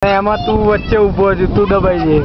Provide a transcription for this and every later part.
એમાં તું વચ્ચે ઊભો છે, તું દબાઈ જઈ.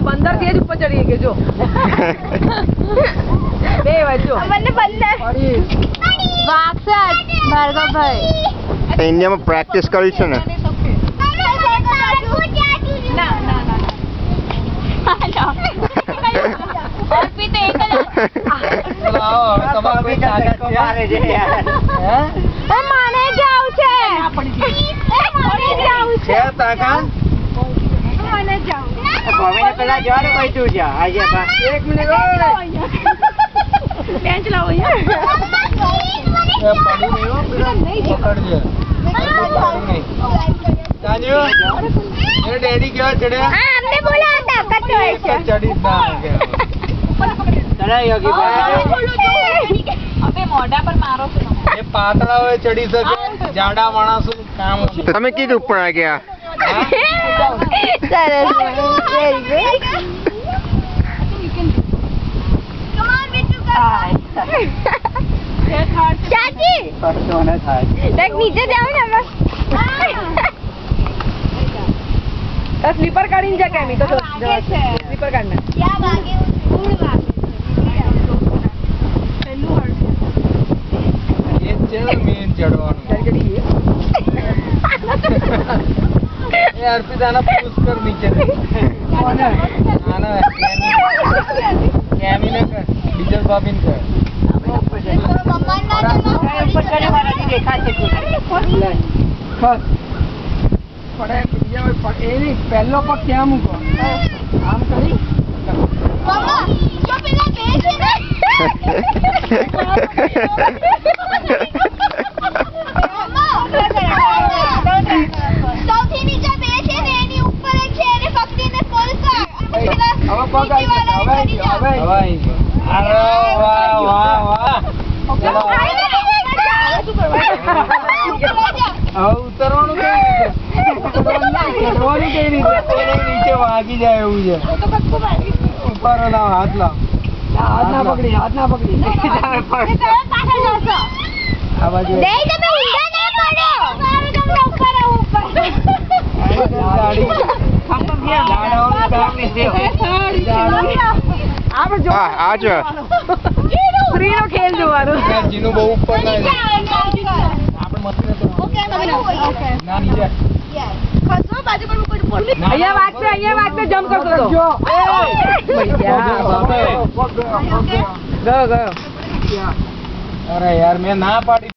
બંદર થી જ ઉપર ચડી ગયો જો બે વાજો મને બંદર વાગશે ભાર્ગવભાઈ ઇન્ડિયામાં પ્રેક્ટિસ કરી છે ને. પેલા જવાનું કઈ તું છે આજે 1 મિનિટ બેન્ચ લાવો ડેડી કેવા ચડ્યા हमने बोला था कटो ચડી અબે મોઢા પર મારો છે એ પાતળા હોય ચડી શકે, જાડા માણસો કામ. તમે કીધું ઉપર આ ગયા. सरस very good come on Bittu चाची देख नीचे जाओ ना बस સ્લીપર કાઢીને જા કેમી તો સ્લીપર કાઢના क्या भागे उड़ भागे પેલું હર્ટ એ છે મેન ચડવાનું. ચડી એ અર્પિતાના પુશ કર નીચે. આના કેમીને કર, ડીઝલ બાબીને કર. मम्मा ना ઉપર ચડે મારાથી દેખાય છે ખસ પડે બીજા એ નહીં, પહેલો પગ ક્યાં મૂકો? આમ કરી मम्मा जो पेला बेच है ना સૌથી નીચે બેચ છે ને એની ઉપર એક છે એને પકડીને ફોલ કર. હવે પગ આવી ગયો, હવે આવી ગયો. અરે વાહ વાહ વાહ. ચલો. હવે ઉતરવાનું કેવી રીતે? ચડવાનું કેવી રીતે? નીચે વાગી જાય એવું છે. ઉપર લાવ, હાથ લાવ. હાથ ના પકડી. આ બાજુ નહીં તમે ઊંધા નહીં પડો. મારું તમને ઉપર આવું ઉપર. આ જો ફ્રીનો ખેલ જોવાનો જીનું બહુ ઉપર ના જાય. આપણે મસ્તી તો ના નીચે. અહીંયા વાગશે જમ્પ કરતો હતો ગયો અરે યાર મેં ના પાડી.